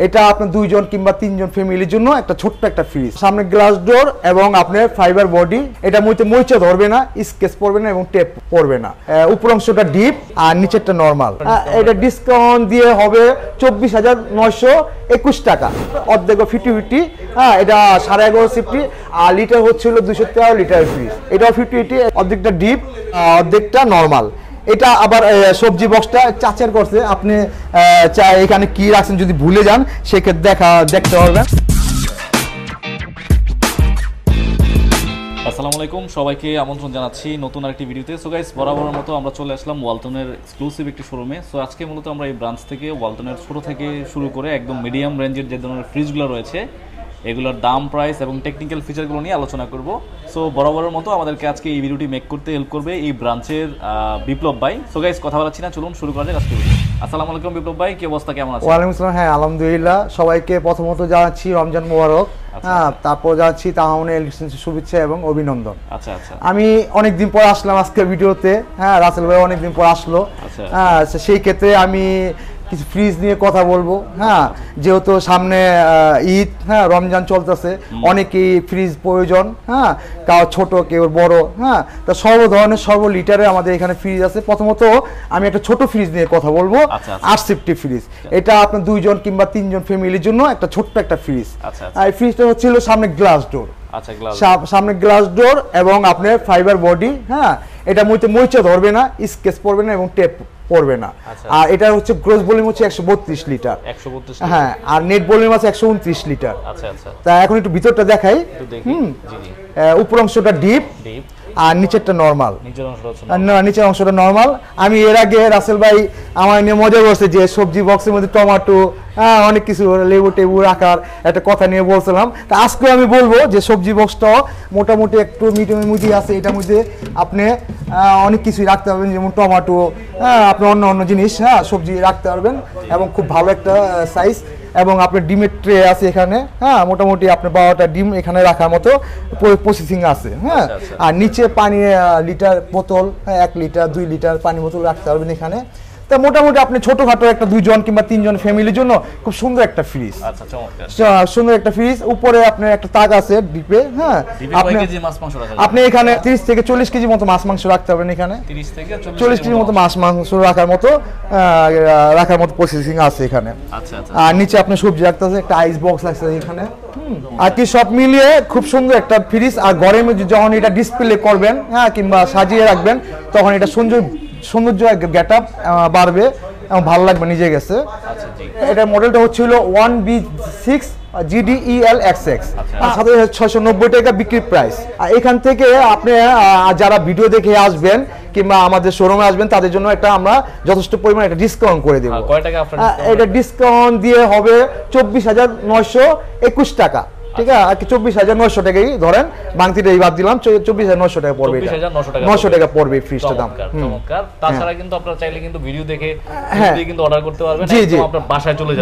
এটা আপনার দুইজন কিংবা তিনজন ফ্যামিলির জন্য একটা ছোট্ট একটা ফ্রিজ, সামনে গ্লাস ডোর এবং আপনার ফাইবার বডি, এটা মরিচা ধরবে না, স্কেচ পড়বে না এবং টেপ পড়বে না। উপর অংশটা ডিপ আর নিচেরটা নরমাল। এটা ডিসকাউন্ট দিয়ে হবে 24,921 টাকা, অর্ধেক 50-50। এটা 11.5 সিফটি আর লিটার হচ্ছিল 213 লিটার ফ্রিজ। এটাও 50-50, অর্ধেকটা ডিপ অর্ধেকটা নরমাল। এটা আবার সবজি বক্সটা চাচার করছে, আপনি এখানে কি রাখছেন যদি ভুলে যান সেক্ষেত্রে দেখতে পারবেন। আসসালামু আলাইকুম, সবাইকে আমন্ত্রণ জানাচ্ছি নতুন আরেকটি ভিডিওতে। সো গাইস, বরাবরের মতো আমরা চলে আসলাম ওয়ালটনের এক্সক্লুসিভ একটি শোরুমে। সো আজকে মূলত আমরা এই ব্রাঞ্চ থেকে ওয়ালটনের ছোট থেকে শুরু করে একদম মিডিয়াম রেঞ্জের যে ধরনের ফ্রিজগুলো রয়েছে এগুলোর দাম, প্রাইস এবং টেকনিক্যাল ফিচারগুলো নিয়ে আলোচনা করব। সো বরাবরের মতো আমাদেরকে আজকে এই ভিডিওটি মেক করতে হেল্প করবে এই ব্রাঞ্চের বিপ্লব ভাই। সো গাইস, কথা বলাচ্ছি না, চলুন শুরু করা যাক আজকে ভিডিও। আসসালামু আলাইকুম বিপ্লব ভাই, কি অবস্থা, কেমন আছেন? ওয়ালাইকুম আসসালাম। হ্যাঁ আলহামদুলিল্লাহ, সবাইকে প্রথমত জানাচ্ছি রমজান মোবারক। তারপর যাচ্ছি তাহলে শুভেচ্ছা এবং অভিনন্দন। আচ্ছা আচ্ছা, আমি অনেকদিন পর আসলাম আজকে ভিডিওতে। রাসেল ভাই অনেকদিন পর আসলো। সেই ক্ষেত্রে আমি কিছু ফ্রিজ নিয়ে কথা বলবো। যেহেতু সামনে ঈদ, রমজান চলতেছে, অনেকেই ফ্রিজ প্রয়োজন, কাউ ছোট কেউ বড়। তা সর্ব ধরনের সর্ব লিটারে আমাদের এখানে ফ্রিজ আছে। প্রথমত আমি একটা ছোট ফ্রিজ নিয়ে কথা বলবো, 8 সিফটি ফ্রিজ। এটা আপনার দুইজন কিংবা তিনজন ফ্যামিলির জন্য একটা ছোট্ট একটা ফ্রিজ। এই ফ্রিজটা হচ্ছিল সামনে গ্লাস ডোর, সামনে গ্লাস ডোর এবং আপনার ফাইবার বডি। এটা মরিচা ধরবে না, স্কেচ পড়বে না এবং টেপ পড়বে না। আর এটা হচ্ছে গ্রোস ভলিউম হচ্ছে 132 লিটার। হ্যাঁ, আর নেট ভলিউম আছে 129 লিটার। তা এখন একটু ভিতরটা দেখাই। উপর অংশটা ডিপ আর নিচেরটা নরমাল। নিচের অংশটা নরমাল। আমি এর আগে রাসেল ভাই আমার নিয়ে মজা করছে যে সবজি বক্সের মধ্যে টমেটো, অনেক কিছু লেবু টেবু রাখার একটা কথা নিয়ে বলছিলাম। তা আজকে আমি বলবো যে সবজি বক্সটাও মোটামুটি একটু মিডিয়াম আছে। এটার মধ্যে আপনি অনেক কিছুই রাখতে পারবেন, যেমন টমেটো, আপনি অন্য জিনিস সবজি রাখতে পারবেন এবং খুব ভালো একটা সাইজ। এবং আপনার ডিমের ট্রে আছে এখানে। মোটামুটি আপনার 12টা ডিম এখানে রাখার মতো প্রসেসিং আছে। আর নিচে পানি লিটার বোতল, 1 লিটার 2 লিটার পানি বোতল রাখতে পারবেন এখানে। তা মোটামুটি আপনি ছোটখাটো একটা 2জন কিংবা 3জন ফ্যামিলির জন্য খুব সুন্দর একটা ফ্রিজ। সুন্দর একটা ফ্রিজ। উপরে আপনার একটা তাক আছে ডিপে। আপনি এখানে 30 থেকে 40 কেজি মতো মাছ মাংস রাখতে পারবেন এখানে। 40 কেজি মতো মাছ মাংস রাখার মতো প্রসেসিং আছে এখানে। আর নিচে আপনি সবজি রাখতে আছে, একটা আইস বক্স আছে এখানে। আর কি সব মিলিয়ে খুব সুন্দর একটা ফ্রিজ। আর ঘরের মধ্যে যখন এটা ডিসপ্লে করবেন কিংবা সাজিয়ে রাখবেন, তখন এটা সৌন্দর্য গেট আপ বাড়বে এবং ভালো লাগবে নিজে গেছে। এটার মডেলটা হচ্ছিল 1B6 GDEL-XX, 7,690 টাকা বিক্রি প্রাইস। আর এখান থেকে আপনি যারা ভিডিও দেখে আসবেন কিংবা আমাদের শোরুমে আসবেন তাদের জন্য একটা আমরা যথেষ্ট পরিমাণে একটা ডিসকাউন্ট করে দেবো। এটা ডিসকাউন্ট দিয়ে হবে 24,921 টাকা। ঠিক আছে, আর কি 24,900 টাকাই ধরেন, বাংতিটা বাদ দিলাম, 24,900 টাকা পড়বে। 900 টাকা পড়বে ফ্রিজটার দাম। তাছাড়া কিন্তু আপনারা চাইলে কিন্তু ভিডিও দেখে কিন্তু অর্ডার করতে পারবেন, একদম আপনার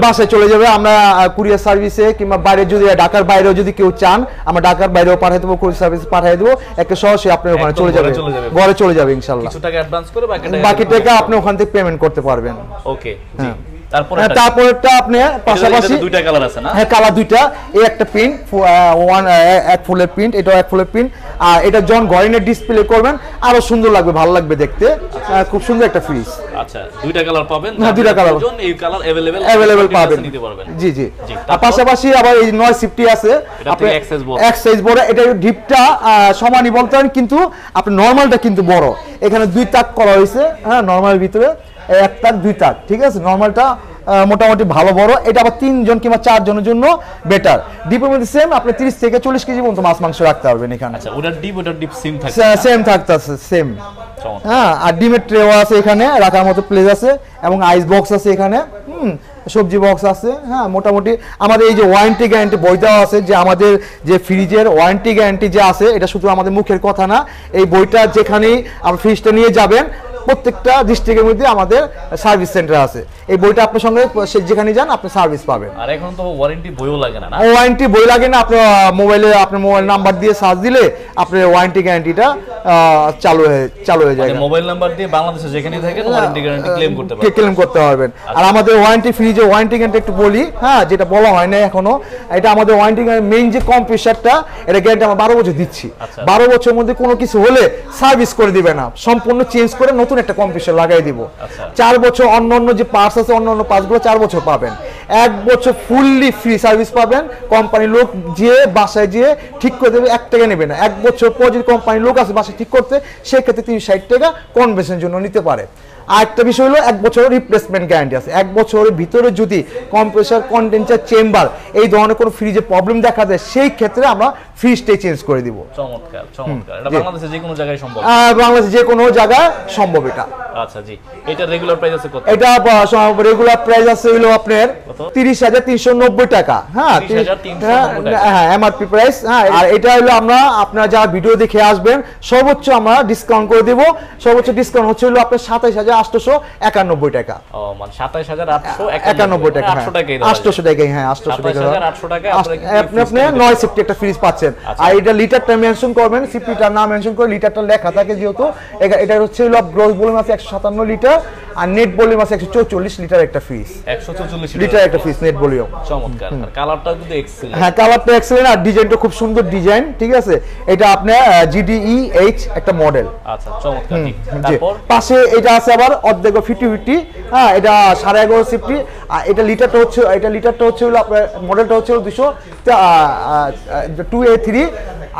বাসায় চলে যাবে। আমরা কুরিয়ার সার্ভিসে কিংবা বাইরে যদি ঢাকার বাইরেও যদি কেউ চান, আমরা ঢাকার বাইরেও পাঠিয়ে দেবো, কুরিয়ার সার্ভিস পাঠিয়ে দেবো। একটা সরাসরি আপনার ওখানে চলে যাবে, ঘরে চলে যাবে ইনশাআল্লাহ। কিছু টাকা অ্যাডভান্স করে বাকি টাকা আপনি ওখান থেকে পেমেন্ট করতে পারবেন। ওকে, তারপরেরটা আপনি পাশাপাশি দুইটা কালার আছে না? হ্যাঁ, কালার দুইটা। এই একটা প্রিন্ট, এক ফুলের প্রিন্ট, এটাও এক ফুলের প্রিন্ট। আর এটা যখন ঘরে ডিসপ্লে করবেন আরো সুন্দর লাগবে, ভালো লাগবে দেখতে। খুব সুন্দর একটা ফ্রিজ। আচ্ছা, দুইটা কালার পাবেন? হ্যাঁ, দুইটা কালার, এই কালার अवेलेबल পাবেন। জি জি। আর পাশাপাশি আবার এই 9 সিফটি আছে, আপনি এক সাইজ বড়। এটা ডিপটা সমানই বলতে পারেন, কিন্তু আপনি নরমালটা কিন্তু বড়। এখানে 2 তাক করা হয়েছে। নরমালের ভিতরে 1 তাক 2 তাক। ঠিক আছে, নরমালটা মোটামুটি ভালো বড়। এটা আবার 3জন কিংবা 4 জনের জন্য বেটার। ডিপের মধ্যে সেম আপনি 30 থেকে 40 কেজি মতো মাছ মাংস রাখতে পারবেন এখানে। আচ্ছা, ওটার ডিপ সেম থাকতেছে, সেম। আর ডিমের ট্রেও আছে এখানে রাখার মতো প্লেস আছে এবং আইস বক্স আছে এখানে। সবজি বক্স আছে। মোটামুটি আমাদের এই যে ওয়ারেন্টি গ্যারান্টি বই দেওয়া আছে, যে আমাদের যে ফ্রিজের ওয়ারেন্টি গ্যারান্টি যে আছে, এটা শুধু আমাদের মুখের কথা না। এই বইটা যেখানেই আপনি ফ্রিজটা নিয়ে যাবেন, প্রত্যেকটা ডিস্ট্রিক্টের মধ্যে আমাদের সার্ভিস সেন্টার আছে। এই বইটা আপনার সঙ্গে যেখানে যান আপনি সার্ভিস পাবেন। আর এখন তো ওয়ারেন্টি বইও লাগে না? ওয়ারেন্টি বই লাগে না, আপনার মোবাইলে আপনার মোবাইল নাম্বার দিয়ে সার্চ দিলে আপনি ওয়ারেন্টি গ্যারান্টিটা চালু হয়ে যায়। মোবাইল নাম্বার দিয়ে বাংলাদেশে যেখানেই থাকেন ওয়ারেন্টি গ্যারান্টি ক্লেম করতে পারবেন। আর আমাদের ওয়ারেন্টি ফ্রিজে ওয়ারেন্টি গ্যারান্টি একটু বলি, হ্যাঁ, যেটা বলা হয় না এখনো, এটা আমাদের ওয়ারেন্টি মেইন যে কম্প্রেসারটা, এটা গ্যারান্টি আমরা 12 বছর দিচ্ছি। 12 বছরের মধ্যে কোনো কিছু হলে সার্ভিস করে দিবে না, সম্পূর্ণ চেঞ্জ করে নতুন একটা কম্প্রেসার লাগাই দিব। 4 বছর অন্য যে পার্টস আছে অন্য পার্টসগুলো 4 বছর পাবেন। 1 বছর ফুললি ফ্রি সার্ভিস পাবেন, কোম্পানির লোক যে বাসায় যেয়ে ঠিক করে দেবে, 1 টাকা নেবে না। 1 বছর পর যদি কোম্পানির লোক আসে বাসায় ঠিক করতে, সেক্ষেত্রে 360 টাকা কনভেনশনের জন্য নিতে পারে। আর একটা বিষয় হলো 1 বছরের রিপ্লেসমেন্ট গ্যারান্টি আছে। 1 বছরের ভিতরে যদি কম্প্রেসার, কন্ডেন্সার, চেম্বার এই ধরনের কোনো ফ্রিজে প্রবলেম দেখা দেয়, সেই ক্ষেত্রে আমরা ফ্রিজটাই চেঞ্জ করে দিব। চমৎকার চমৎকার। এটা বাংলাদেশে যে কোনো জায়গায় সম্ভব? বাংলাদেশে যে কোনো জায়গায় সম্ভব এটা। আচ্ছা জি, এটা রেগুলার প্রাইস আছে কত? এটা রেগুলার প্রাইস আছে হলো আপনার 30,390 টাকা। হ্যাঁ, 30,390 টাকা। হ্যাঁ, এমআরপি প্রাইস। হ্যাঁ, আর এটা হলো আপনারা যারা ভিডিও দেখে আসবেন সর্বোচ্চ আমরা ডিসকাউন্ট করে দেব। সর্বোচ্চ ডিসকাউন্ট হচ্ছে হলো আপনার 27,891 টাকা। ও মানে 27,891 টাকা। 800 টাকাই 800 টাকাই, হ্যাঁ 800 টাকা। 27,800 টাকা আপনি 9 সেফটি একটা ফ্রিজ পাচ্ছেন। আর এটা লিটারটা মেনশন করবেন, সিপিটা না মেনশন করে লিটারটা লেখা থাকে, যেহেতু এটা হচ্ছে হলো গ্রস ভলিউম আছে 157 লিটার আর নেট ভলিউম আছে 144 লিটার একটা ফ্রিজ। 144 লিটার একটা ফ্রিজ নেট ভলিউম। চমৎকার। আর কালারটা কিন্তু এক্সেলেন্ট। হ্যাঁ, কালারটা এক্সেলেন্ট আর ডিজাইনটা খুব সুন্দর ডিজাইন, ঠিক আছে। এটা আপনার GDEH একটা মডেল। আচ্ছা, চমৎকার। তারপর পাশে এটা আছে আবার অর্ধেক 50-50। হ্যাঁ, এটা 11.5 সিফটি। আর এটা লিটারটা হচ্ছে হলো আপনার মডেলটা হচ্ছে 2A3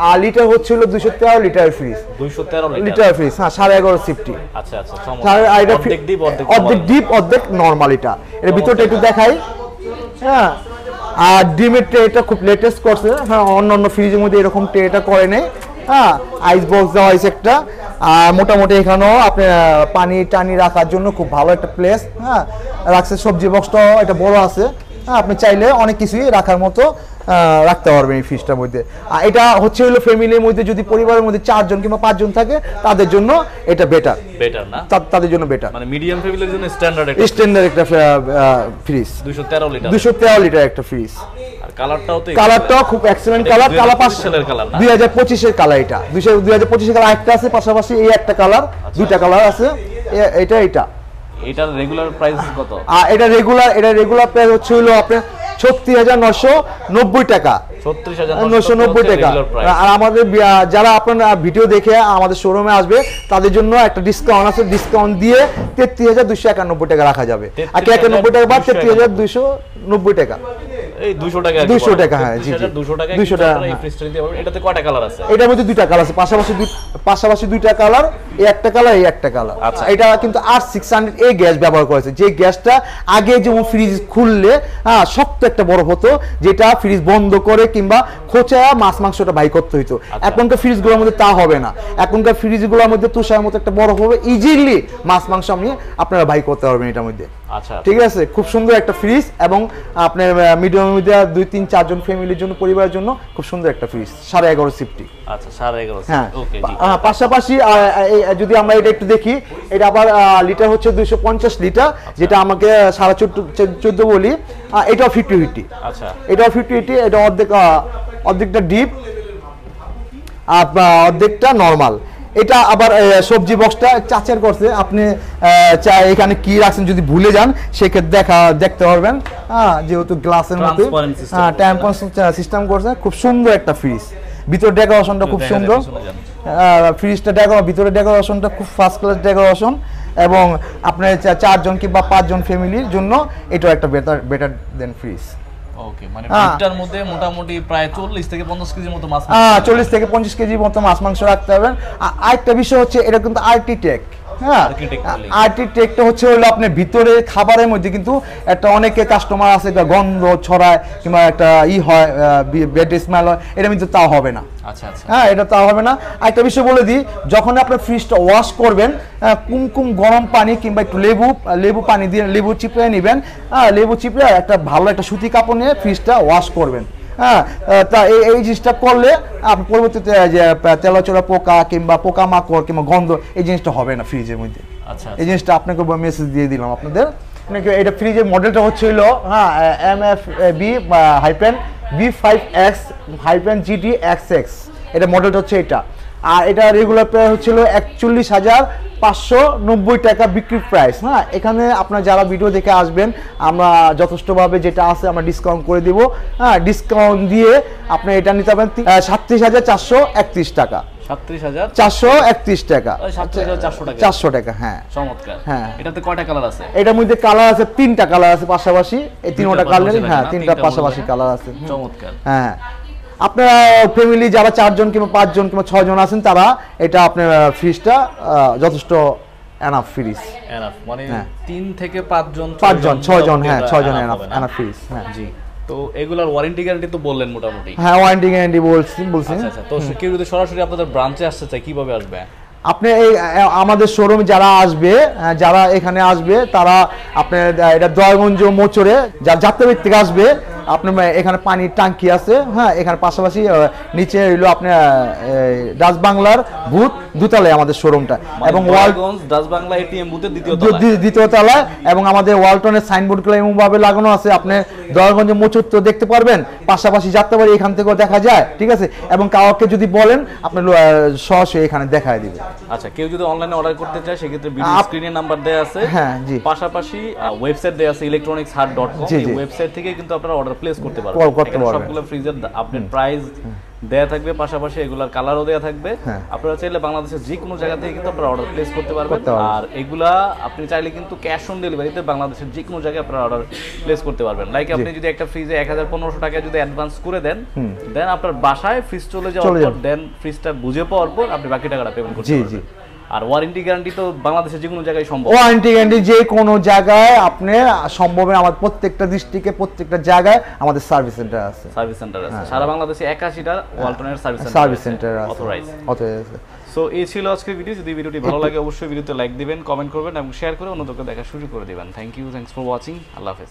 আর লিটার হচ্ছে হলো 213 লিটার ফ্রিজ। 213 লিটার ফ্রিজ, হ্যাঁ 11.5 সিফটি। আচ্ছা আচ্ছা, চমৎকার। অর্ধেক ডিপ অর্ধেক নরমাল। এর ভিতরটা একটু দেখাই। হ্যাঁ, আর ডিমের ট্রেটা খুব লেটেস্ট করছে। হ্যাঁ, অন্য ফ্রিজের মধ্যে এরকম ট্রেটা করে নেই। হ্যাঁ, আইস বক্স দেওয়া হয়েছে একটা। আর মোটামুটি এখানেও আপনি পানি টানি রাখার জন্য খুব ভালো একটা প্লেস। হ্যাঁ, রাখছে। সবজি বক্সটাও এটা বড় আছে। হ্যাঁ, আপনি চাইলে অনেক কিছুই রাখার মতো রাখতে পারবেন এই ফ্রিজটার মধ্যে। আর এটা হচ্ছে হলো ফ্যামিলির মধ্যে যদি পরিবারের মধ্যে 4 জন কিংবা 5 জন থাকে, তাদের জন্য এটা বেটার না? তাদের জন্য বেটার, মানে মিডিয়াম ফ্যামিলির জন্য স্ট্যান্ডার্ড একটা ফ্রিজ। 213 লিটার একটা ফ্রিজ। আর কালারটাও খুব এক্সেলেন্ট কালার। 2025 এর কালার। এটা 2025 এর কালার একটা আছে, পাশাপাশি এই একটা কালার, দুইটা কালার আছে। এটার রেগুলার প্রাইস কত? আর এটা রেগুলার প্রাইস হচ্ছে হলো আপনার 36,990 টাকা। 36,990 টাকা। আর আমাদের যারা আপনারা ভিডিও দেখে আমাদের শোরুমে আসবে, তাদের জন্য একটা ডিসকাউন্ট আছে। ডিসকাউন্ট দিয়ে 33,291 টাকা রাখা যাবে। আর 91 টাকা বাদ 33,290 টাকা। এই 200 টাকা 200 টাকা। হ্যাঁ জি, 200 টাকা। এই ফ্রিজটা নিতে পারবেন। এটাতে কয়টা কালার আছে? এটার মধ্যে দুইটা কালার আছে, পাশাপাশি দুইটা কালার। এই একটা কালার, এই একটা কালার। আচ্ছা, এটা কিন্তু R600 এই গ্যাস ব্যবহার করেছে, যে গ্যাসটা আগে যেমন ফ্রিজ খুললে শক্ত একটা বরফ হতো, যেটা ফ্রিজ বন্ধ করে কিংবা খোঁচা মাছ মাংসটা বাই করতে হইতো। এখনকার ফ্রিজগুলোর মধ্যে তা হবে না। এখনকার ফ্রিজগুলোর মধ্যে তুষার মতো একটা বরফ হবে, ইজিলি মাছ মাংস আপনি আপনারা বাই করতে পারবেন এটার মধ্যে। আচ্ছা, ঠিক আছে। খুব সুন্দর একটা ফ্রিজ এবং আপনার মিডিয়ামের মধ্যে 2-3-4 জন ফ্যামিলির জন্য, পরিবারের জন্য খুব সুন্দর একটা ফ্রিজ। 11.5 সিফটি। আচ্ছা, 11.5। হ্যাঁ, ওকে জি। পাশাপাশি যদি আমরা এটা একটু দেখি, এটা আবার লিটার হচ্ছে 250 লিটার, যেটা আমাকে 14.5 বলি। এটাও 50-50। আচ্ছা, এটাও 50-50। এটা অর্ধেকটা ডিপ আর অর্ধেকটা নরমাল। এটা আবার সবজি বক্সটা চাচের করছে। আপনি এখানে কি রাখছেন যদি ভুলে যান, সেক্ষেত্রে দেখতে পারবেন। হ্যাঁ, যেহেতু গ্লাসের মধ্যে ট্রান্সপারেন্ট সিস্টেম করছে। খুব সুন্দর একটা ফ্রিজ। ভিতর ডেকোরেশনটা খুব সুন্দর। ফ্রিজটা ভিতরে ডেকোরেশনটা খুব ফার্স্ট ক্লাস ডেকোরেশন। এবং আপনার 4 জন কিংবা 5 জন ফ্যামিলির জন্য এটাও একটা বেটার দেন ফ্রিজ। ওকে, মানে ফ্রিজটার মধ্যে মোটামুটি প্রায় 40 থেকে 50 কেজির মতো মাছ, 40 থেকে 50 কেজির মতো মাছ মাংস রাখতে পারবেন। আরেকটা বিষয় হচ্ছে, এটা কিন্তু আর্কিটেক্ট। হ্যাঁ, আর্কিটেক্টটা হচ্ছে হলো আপনার ভিতরে খাবারের মধ্যে কিন্তু একটা অনেকে কাস্টমার আছে গন্ধ ছড়ায় কিংবা একটা হয় ব্যাড স্মেল হয়, এটা কিন্তু তাও হবে না। আচ্ছা আচ্ছা, হ্যাঁ, এটা তাও হবে না। আরেকটা বিষয় বলে দিই, যখন আপনার ফ্রিজটা ওয়াশ করবেন, কুমকুম গরম পানি কিংবা একটু লেবু পানি দিয়ে লেবু চিপড়ে নেবেন। লেবু চিপড়ে একটা ভালো একটা সুতি কাপড় নিয়ে ফ্রিজটা ওয়াশ করবেন। হ্যাঁ, তা এই জিনিসটা করলে আপনি পরবর্তীতে যে তেলাচোরা পোকা কিংবা পোকামাকড় কিংবা গন্ধ, এই জিনিসটা হবে না ফ্রিজের মধ্যে। আচ্ছা, এই জিনিসটা আপনাকে মেসেজ দিয়ে দিলাম আপনাদের। এটা ফ্রিজের মডেলটা হচ্ছে হলো MFB-B5X-GDXX। এটা মডেলটা হচ্ছে এটা। আর এটা রেগুলার প্রাইস হচ্ছিল 41,590 টাকা বিক্রি প্রাইস। হ্যাঁ, এখানে আপনার যারা ভিডিও দেখে আসবেন আমরা যথেষ্টভাবে যেটা আছে আমরা ডিসকাউন্ট করে দিব। হ্যাঁ, ডিসকাউন্ট দিয়ে আপনি এটা নিতে পারেন 37,431 টাকা। 37,431 টাকা। 37,400 টাকা। 400 টাকা। হ্যাঁ, চমৎকার। হ্যাঁ, এটাতে কয়টা কালার আছে? এটার মধ্যে কালার আছে 3টা কালার আছে পাশাপাশি, এই 3টা কালার। হ্যাঁ, 3টা পাশাপাশি কালার আছে। চমৎকার। হ্যাঁ, আপনারা ফ্যামিলি যারা 4 জন কিংবা 5 জন কিংবা 6 জন আছেন তারা এটা আপনার ফ্রিজটা যথেষ্ট এনাফ ফ্রিজ। এনাফ মানে 3 থেকে 5 জন 6 জন হ্যাঁ 6 জন এনাফ ফ্রিজ। হ্যাঁ জি। তো এগুলার ওয়ারেন্টি গ্যারান্টি তো বললেন মোটামুটি। হ্যাঁ, ওয়ারেন্টি গ্যারান্টি বলছি। আচ্ছা, তো কেউ যদি সরাসরি আপনাদের ব্রাঞ্চে আসতে চায় কিভাবে আসবে? আপনি এই আমাদের শোরুমে যারা আসবে, যারা এখানে আসবে তারা আপনার এটা দয়াগঞ্জ মোচরে যাত্রাবাড়ি থেকে আসবে, আপনার এখানে পানির ট্যাঙ্কি আছে। হ্যাঁ, এখানে পাশাপাশি নিচে হইলো আপনার ডাচ বাংলার বুথ দোতলায় আমাদের শোরুমটা, এবং দয়াগঞ্জ ডাচ বাংলা এটিএম বুথের দ্বিতীয় তলায়, এবং আমাদের ওয়ালটনের সাইনবোর্ডগুলো এমনভাবে লাগানো আছে আপনি দয়াগঞ্জ মোচর তো দেখতে পারবেন, পাশাপাশি যাত্রাবাড়ি এখান থেকেও দেখা যায়। ঠিক আছে, এবং কাউকে যদি বলেন আপনি সরাসরি এখানে দেখায় দিবে। আচ্ছা, কেউ যদি অনলাইনে অর্ডার করতে চায় সেক্ষেত্রে ভিডিও স্ক্রিনে নাম্বার দেয়া আছে। হ্যাঁ, জি। পাশাপাশি ওয়েবসাইট দেয়া আছে electronicsheart.com। এই ওয়েবসাইট থেকে কিন্তু আপনারা অর্ডার প্লেস করতে পারবেন। সবগুলো ফ্রিজের আপডেট প্রাইস দেয়া থাকবে, পাশাপাশি এগুলার কালারও দেয়া থাকবে। আপনারা চাইলে বাংলাদেশের যে কোনো জায়গা থেকে কিন্তু আপনারা অর্ডার প্লেস করতে পারবেন। আর এগুলা আপনি চাইলে কিন্তু ক্যাশ অন ডেলিভারিতে বাংলাদেশের যে কোনো জায়গায় আপনারা অর্ডার প্লেস করতে পারবেন। লাইক আপনি যদি একটা ফ্রিজে 1,500 টাকা যদি অ্যাডভান্স করে দেন, দেন আপনার বাসায় ফ্রিজ চলে যাওয়ার পর দেন ফ্রিজটা বুঝে পাওয়ার পর আপনি বাকি টাকাটা পেমেন্ট করতে পারবেন। আর ওয়ারেন্টি গ্যারান্টি তো বাংলাদেশের যে কোনো জায়গায় সম্ভব। ওয়ারেন্টি গ্যারান্টি যে কোনো জায়গায় আপনি সম্ভব, আমাদের প্রত্যেকটা ডিস্ট্রিক্টে প্রত্যেকটা জায়গায় আমাদের সার্ভিস সেন্টার আছে। সারা বাংলাদেশে 81টা ওয়ালটনের সার্ভিস সেন্টার আছে, অথরাইজ। সো এই ছিল আজকের ভিডিও। যদি ভিডিওটি ভালো লাগে অবশ্যই ভিডিওতে লাইক দিবেন, কমেন্ট করবেন এবং শেয়ার করে অন্যদেরকে দেখার সুযোগ করে দিবেন। Thanks for watching. আল্লাহ হাফেজ।